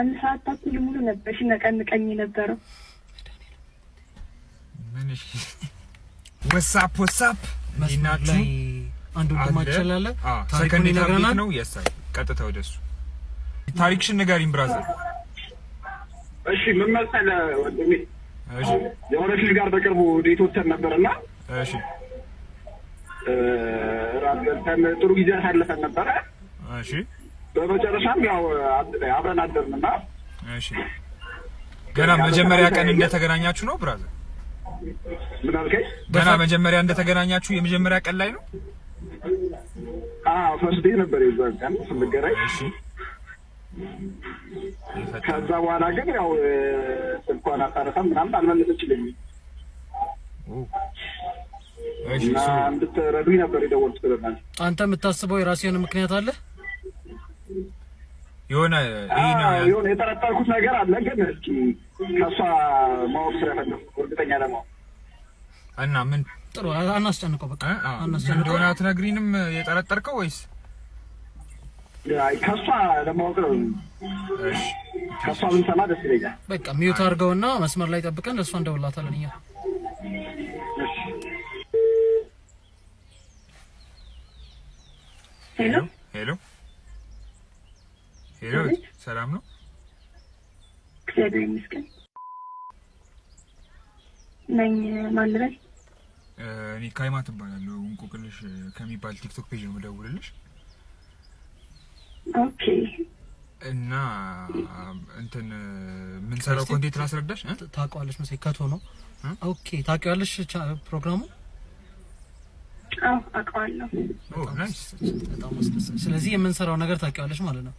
አንድ ሰዓት ተኩል ሙሉ ነበር ሲነቀንቀኝ የነበረው። ምንሽ ወሳፕ ዲናቹ አንዱ ደማቸል አለ ታሪኩን ይነግረናል ነው የሳይ ቀጥታ ወደሱ ታሪክሽን ንገሪኝ ብራዘር። እሺ ምን መሰለህ ወንድሜ፣ እሺ የሆነ ልጅ ጋር በቅርቡ ዴቶተን ነበርና እሺ ራስን ጥሩ ጊዜ አሳልፈን ነበር። እሺ በመጨረሻም ያው አብረን አደርንና እሺ ገና መጀመሪያ ቀን እንደተገናኛችሁ ነው ብራዘር? ምን አልከኝ? ገና መጀመሪያ እንደተገናኛችሁ የመጀመሪያ ቀን ላይ ነው? ፈርስት ዴይ ነበር የዛን ቀን ስንገናኝ። እሺ ከዛ በኋላ ግን ያው ስልኳን አጣርተን ምናምን አልመለሰችልኝም። እሺ እንድትረዱኝ ነበር የደወልኩት ብለናል። አንተ የምታስበው የራስህ የሆነ ምክንያት አለ? የሆነ የጠረጠርኩት ነገር አለ፣ ግን እስኪ ከሷ ማወቅ ስለፈለኩ እርግጠኛ ለማወቅ እና ምን ጥሩ አናስጨንቀው። በቃ አናስጨንቀው። እንደሆነ አትነግሪንም የጠረጠርከው ወይስ? ከሷ ለማወቅ ነው። እሺ ከሷ ብንሰማ ደስ ይለኛል። በቃ ሚውት አድርገውና መስመር ላይ ጠብቀን ለሷ እንደውላታለን እኛ። ሄሎ ሄሎ ሄሎ፣ ሰላም ነው? እግዚአብሔር ይመስገን። ነኝ ማለት እኔ ካይማት እባላለሁ። እንቆቅልሽ ከሚባል ቲክቶክ ፔጅ ነው የምደውልልሽ። ኦኬ። እና እንትን ምን ሰራው ኮንቴንት ላስረዳሽ? ታውቂዋለሽ መሰለኝ ከቶ ነው። ኦኬ ታውቂዋለሽ ፕሮግራሙ? አዎ አውቀዋለሁ። ናይስ፣ በጣም አስደሳች። ስለዚህ የምንሰራው ነገር ታውቂዋለሽ ማለት ነው?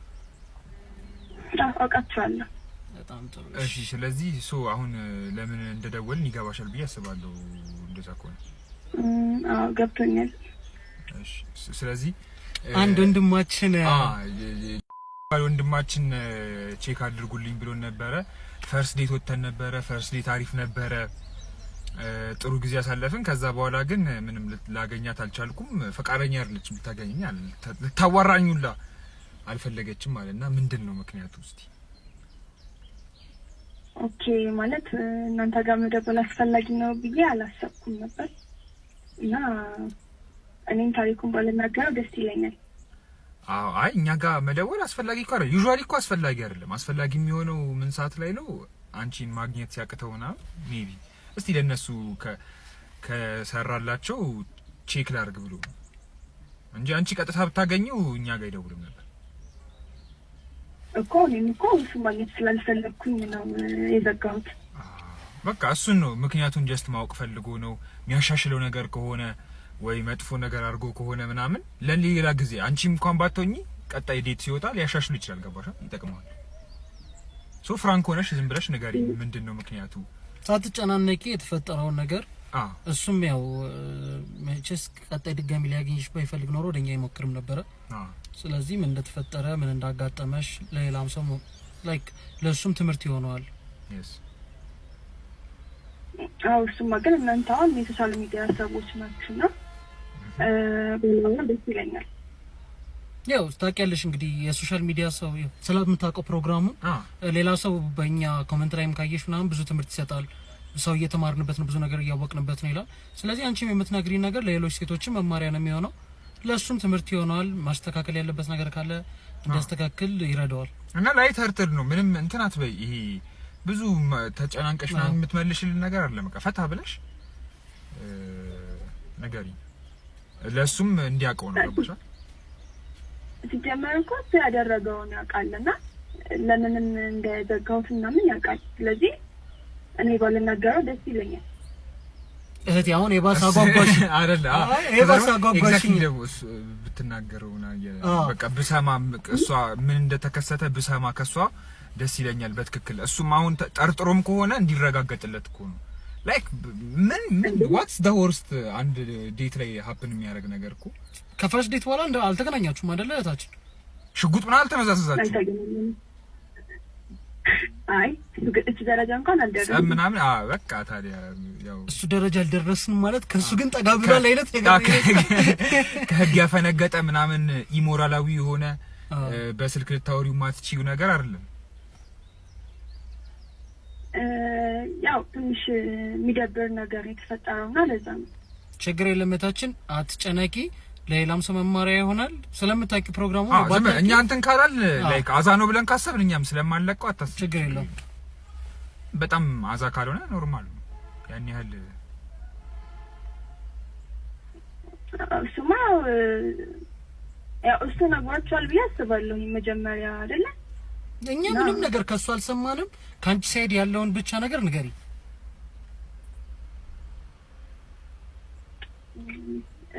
አውቃቸዋለሁ። በጣም ጥሩ። እሺ ስለዚህ አሁን ለምን እንደደወልን ይገባሻል ብዬ አስባለሁ። እንደዛ ከሆነ አዎ ገብቶኛል። እሺ ስለዚህ አንድ ወንድማችን ቼክ አድርጉልኝ ብሎን ነበረ። ፈርስት ዴት ወተን ነበረ። ፈርስት ዴት አሪፍ ነበረ፣ ጥሩ ጊዜ ያሳለፍን። ከዛ በኋላ ግን ምንም ላገኛት አልቻልኩም። ፈቃደኛ አይደለችም ልታገኘኝ፣ ልታዋራኙላ አልፈለገችም ማለትና ምንድነው ምክንያቱ? እስቲ ኦኬ ማለት እናንተ ጋር መደወል አስፈላጊ ነው ብዬ አላሰብኩም ነበር እና እኔን ታሪኩን ባልናገረው ደስ ይለኛል። አይ እኛ ጋር መደወል አስፈላጊ እኮ አይደለም። ዩዥዋሊ እኮ አስፈላጊ አይደለም። አስፈላጊ የሚሆነው ምን ሰዓት ላይ ነው? አንቺን ማግኘት ሲያቅተውና ሜቢ እስቲ ለነሱ ከሰራላቸው ቼክ ላድርግ ብሎ እንጂ አንቺ ቀጥታ ብታገኘው እኛ ጋር ይደውልም ነበር እኮ። እኔም እኮ እሱ ማግኘት ስላልፈለኩኝ ነው የዘጋሁት። በቃ እሱን ነው ምክንያቱን ጀስት ማወቅ ፈልጎ ነው። የሚያሻሽለው ነገር ከሆነ ወይ መጥፎ ነገር አድርጎ ከሆነ ምናምን ለሌላ ጊዜ አንቺም እንኳን ባትሆኚ ቀጣይ ዴት ሲወጣ ሊያሻሽሉ ይችላል። ገባሽ? ይጠቅማል። ፍራንክ ሆነሽ ዝም ብለሽ ንገሪኝ፣ ምንድነው ምክንያቱ? ሳትጨናነቂ የተፈጠረውን ነገር። እሱም ያው መቼስ ቀጣይ ድጋሚ ሊያገኝሽ ባይፈልግ ኖሮ ወደኛ ይሞክርም ነበረ። ስለዚህ ምን እንደተፈጠረ ምን እንዳጋጠመሽ ለሌላም ሰው ላይክ ለሱም ትምህርት ይሆነዋል። እሱማ ግን እናንተ አሁን የሶሻል ሚዲያ ሰዎች ናችሁና ደስ ይለኛል። ያው ታውቂያለሽ እንግዲህ የሶሻል ሚዲያ ሰው ስለምታውቀው ፕሮግራሙ ሌላ ሰው በእኛ ኮሜንት ላይም ካየሽ ምናምን ብዙ ትምህርት ይሰጣል። ሰው እየተማርንበት ነው፣ ብዙ ነገር እያወቅንበት ነው ይላል። ስለዚህ አንቺም የምትነግሪ ነገር ለሌሎች ሴቶችም መማሪያ ነው የሚሆነው፣ ለሱም ትምህርት ይሆናል። ማስተካከል ያለበት ነገር ካለ እንዲያስተካክል ይረዳዋል። እና ላይት ሀርትድ ነው። ምንም እንትን አትበይ። ይሄ ብዙ ተጨናንቀሽ ምናምን የምትመልሽልን ነገር አይደለም። በቃ ፈታ ብለሽ ነገሪ ለሱም እንዲያውቀው ነው። ገባሽ? ሲጀመር እኮ ያደረገውን ያውቃልና ለምንም እንደዘጋሁት ምናምን ያውቃል። ስለዚህ እኔ ባልናገረው ደስ ይለኛል። እህቴ አሁን የባሰ አጓጓሽ አይደለ? የባሰ አጓጓሽ ነው ብትናገረውና በቃ ብሰማ እሷ ምን እንደተከሰተ ብሰማ ከሷ ደስ ይለኛል በትክክል። እሱም አሁን ጠርጥሮም ከሆነ እንዲረጋገጥለት እኮ ነው። ላይክ ምን ዋትስ ዘ ወርስት አንድ ዴት ላይ ሀፕን የሚያደርግ ነገር እኮ ከፈርስት ዴት በኋላ አልተገናኛችሁም አይደለ? እህታችን ሽጉጥ ምናምን አልተመዛዘዛችሁም? አይ እሱ ደረጃ እንኳን አልደረስንም ምናምን። በቃ ታዲያ ያው እሱ ደረጃ አልደረስንም ማለት ከሱ ግን ጠጋ ብሏል አይነት ከህግ ያፈነገጠ ምናምን ኢሞራላዊ የሆነ በስልክ ልታወሪው ማትችይው ነገር አይደለም። ያው ትንሽ የሚደብር ነገር የተፈጠረውና ለዛ ነው። ችግር የለመታችን አትጨነቂ። ለሌላም ሰው መማሪያ ይሆናል። ስለምታውቂ ፕሮግራሙ እኛ እንትን ካላል ላይክ አዛ ነው ብለን ካሰብን እኛም ስለማንለቀው አታስብ። ችግር የለውም። በጣም አዛ ካልሆነ ኖርማል ነው። ያን ያህል እሱማ ያው እሱ ነግሯቸዋል ብዬ አስባለሁ። መጀመሪያ አይደለ እኛ ምንም ነገር ከሱ አልሰማንም። ካንቺ ሳይድ ያለውን ብቻ ነገር ንገሪ።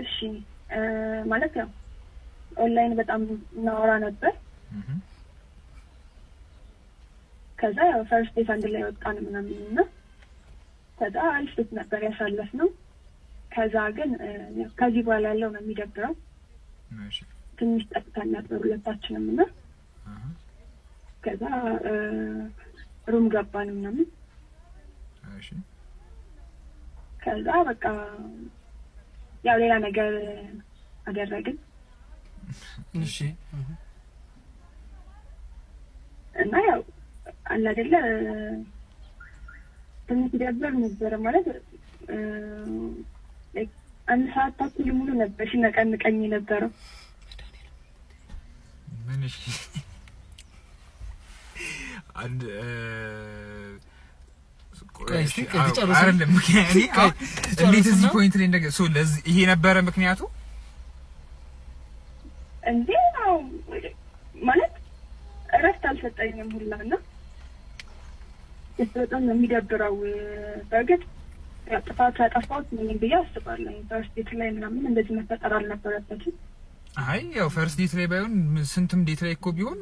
እሺ ማለት ያው ኦንላይን በጣም እናወራ ነበር። ከዛ ያው ፈርስት ዴት አንድ ላይ ወጣን ምናምንና ከዛ አሪፍ ነበር ያሳለፍነው። ከዛ ግን ከዚህ በኋላ ያለው ነው የሚደብረው። ትንሽ ጠጥተን ነበር ሁለታችንም እና ከዛ ሩም ገባን ምናምን። ከዛ በቃ ያው ሌላ ነገር አደረግን። እሺ እና ያው አለ አይደለ ትንሽ ደብር ነበር ማለት አንድ ሰዓት ተኩል ሙሉ ነበር ሲነቀንቀኝ ነበረው። ምን እሺ አንድ አይደለም ምክንያቱም እንዴት እዚህ ፖይንት ላይ እንደገ ሶ ለዚህ ይሄ ነበረ ምክንያቱ እንዴ ነው ማለት እረፍት አልሰጠኝም ሁላና በጣም የሚደብረው። በእርግጥ ጥፋት ያጠፋሁት ምን ብዬ አስባለሁ። ፈርስት ዴት ላይ ምናምን እንደዚህ መፈጠር አልነበረበትም። አይ ያው ፈርስት ዴት ላይ ባይሆን ስንትም ዴት ላይ እኮ ቢሆን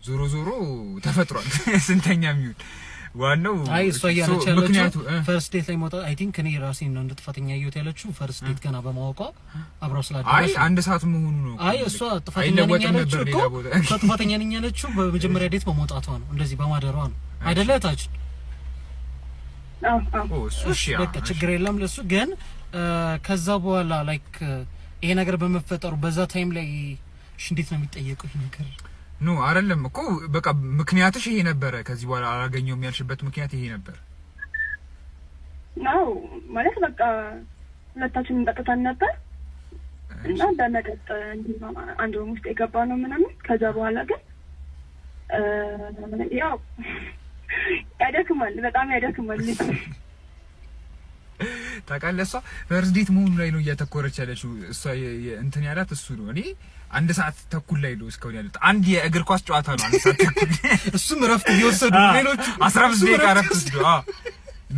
ዞሮ ዞሮ ተፈጥሯል። ስንተኛም ይሁን ዋናው አይ እሷ ያለች ያለችው ፈርስት ዴት ላይ ሞታ አይ ቲንክ እኔ ራሴን ነው እንደጥፋተኛ ይዩት ያለችው ፈርስት ዴት ገና በማወቋ አብራው ስላደረሰ አይ አንድ ሰዓት መሆኑ ነው። አይ እሷ ጥፋተኛ ነኝ ያለችው እኮ ጥፋተኛ ነኝ ያለችው በመጀመሪያ ዴት በመውጣቷ ነው፣ እንደዚህ በማደሯ ነው አይደለ ታች እሺ በቃ ችግር የለም ለሱ። ግን ከዛ በኋላ ላይክ ይሄ ነገር በመፈጠሩ በዛ ታይም ላይ እንዴት ነው የሚጠየቀው ይሄ ነገር? ኖ አይደለም እኮ በቃ ምክንያትሽ ይሄ ነበረ። ከዚህ በኋላ አላገኘውም ያልሽበት ምክንያት ይሄ ነበር ነው ማለት በቃ ሁለታችንም ጠጥተን ነበር እና እንደመጠጥ እንዲህ አንድ ሩም ውስጥ የገባ ነው ምናምን። ከዛ በኋላ ግን ያው ያደክማል፣ በጣም ያደክማል። ታውቃለህ እሷ ፈርስት ዴት መሆኑ ላይ ነው እያተኮረች ያለችው። እሷ እንትን ያላት እሱ ነው። እኔ አንድ ሰዓት ተኩል ላይ ነው እስካሁን ያለው። አንድ የእግር ኳስ ጨዋታ ነው አንድ ሰዓት ተኩል። እሱም ረፍት ቢወሰዱ ሌሎቹ 15 ደቂቃ ረፍት ወስዱ።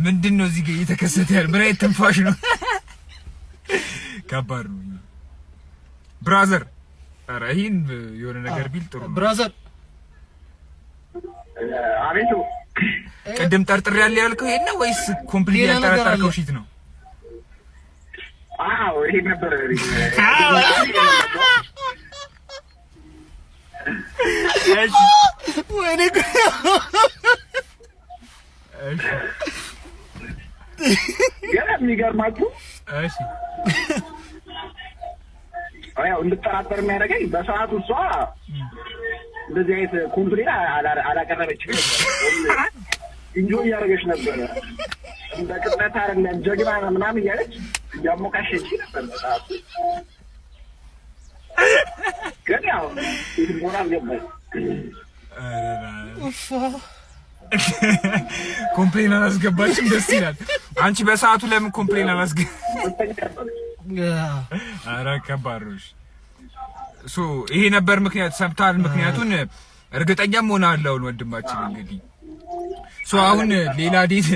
ምንድነው እዚህ ጋር እየተከሰተ ያለው? ምን አይነት ትንፋሽ ነው? ከባድ ነው ብራዘር። ኧረ ይሄን የሆነ ነገር ቢል ጥሩ ነው ብራዘር። አቤቱ ቅድም ጠርጥሬ ያለ ያልከው ይሄን ነው ወይስ ኮምፕሊት ያልጠረጠርከው ሺት ነው? አዎ ይሄ ነበር። ወይኔ ገና የሚገርማችሁ እሺ ያው እንድጠራጠር የሚያደርገኝ በሰዓቱ እሷ እንደዚህ አይነት ኮምፕሌን አላቀረበችም። ኢንጆይ እያደረገች ነበረ። እንደ ቅጥነት አይደለም ጀግና ምናምን እያለች እያሞካሸች ነበር በሰዓቱ። ግን ያው ይህን ሆና አልገባኝ። ኮምፕሌን አላስገባችም። ደስ ይላል። አንቺ በሰዓቱ ለምን ኮምፕሌን ኧረ ከባድ ነው። ሶ ይሄ ነበር ምክንያት። ሰምታል ምክንያቱን እርግጠኛም ሆነሃል አሁን ወንድማችን። እንግዲህ ሶ አሁን ሌላ ዴት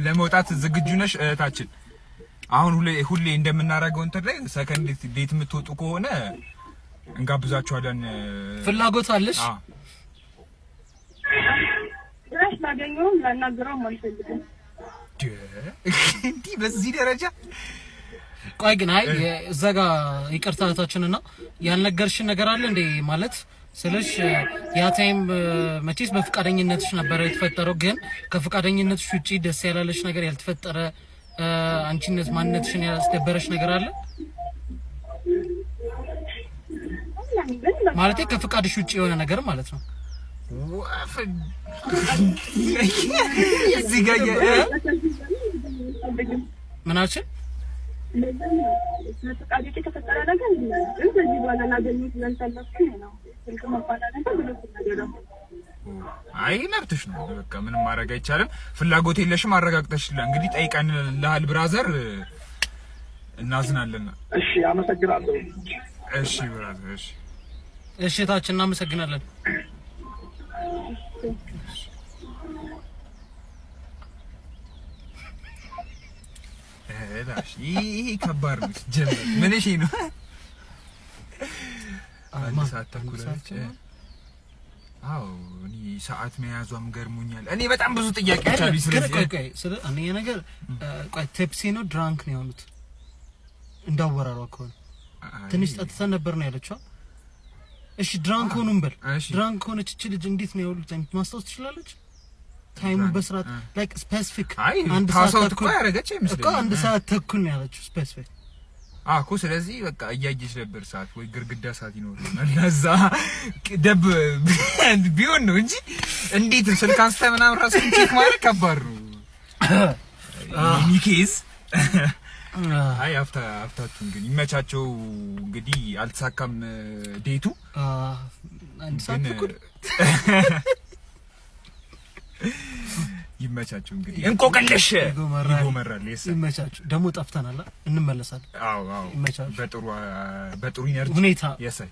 ለመውጣት ዝግጁ ነሽ እህታችን? አሁን ሁሌ እንደምናደርገው እንትን ላይ ሰከንድ ዴት የምትወጡ ከሆነ እንጋብዛችኋለን። ፍላጎት አለሽ? ድረስ ላገኘውም ላናግረውም አልፈልግም። እንዲህ በዚህ ደረጃ ቆይ ግን አይ እዛ ጋር ይቅርታ እህታችንና ያልነገርሽን ነገር አለ እንዴ? ማለት ስለሽ ያ ታይም መቼስ በፍቃደኝነትሽ ነበር የተፈጠረው። ግን ከፍቃደኝነትሽ ውጪ ደስ ያላለሽ ነገር ያልተፈጠረ አንቺነት ማንነትሽን ያስደበረሽ ነገር አለ ማለት ከፍቃድሽ ውጪ የሆነ ነገር ማለት ነው? እዚህ ጋር ምናችን ፈቃዴ ከተፈጠረ ነገር ግን በዚህ በኋላ ላገኘት ስላልፈለኩኝ ነው ስልክ መባላ ነገር ብሎ ተናገረው። አይ መብትሽ ነው። በቃ ምንም ማድረግ አይቻልም። ፍላጎት የለሽም አረጋግጠሽልኝ እንግዲህ ጠይቀን ለሃል ብራዘር እናዝናለን። እሺ አመሰግናለሁ። እሺ ብራዘር እሺ እሺ ታችን እናመሰግናለን። ይሄ ከባድ ነው። ጀመር ምን እሺ ነው አንድ ሰዓት ተኩል አለች። አዎ እኔ ሰዓት መያዟም ገርሞኛል። እኔ በጣም ብዙ ጥያቄዎች አሉ። ስለ እኔ ነገር ቆይ ቴፕሲ ነው ድራንክ ነው ያሉት እንዳወራሯ ከሆነ ትንሽ ጠጥተን ነበር ነው ያለችው። እሺ ድራንክ ሆኑም በል ድራንክ ሆነች እቺ ልጅ እንዴት ነው ያሉት ማስታወስ ትችላለች? ታይሙ በስራት ላይክ ስፔሲፊክ አንድ ሰዓት ተኩል ያረጋች ይመስላል። አንድ ሰዓት ተኩል ነው ያለችው ስፔሲፊክ እኮ። ስለዚህ በቃ እያየች ነበር ሰዓት ወይ ግርግዳ ሰዓት ይኖርናል። ለዛ ደብ ቢሆን ነው እንጂ እንዴት ስልክ አንስተ ምናምን ራስን ቼክ ማድረግ ከባድ ነው። ኒኬዝ አይ አፍታቱን ግን ይመቻቸው። እንግዲህ አልተሳካም ዴቱ አንድ ሰዓት ተኩል ይመቻቸው። እንግዲህ እንቆቅልሽ ይጎመራል። ይመቻቸው። ደግሞ ጠፍተናል እንመለሳለን። አዎ በጥሩ ኢነርጂ ሁኔታ የሳይ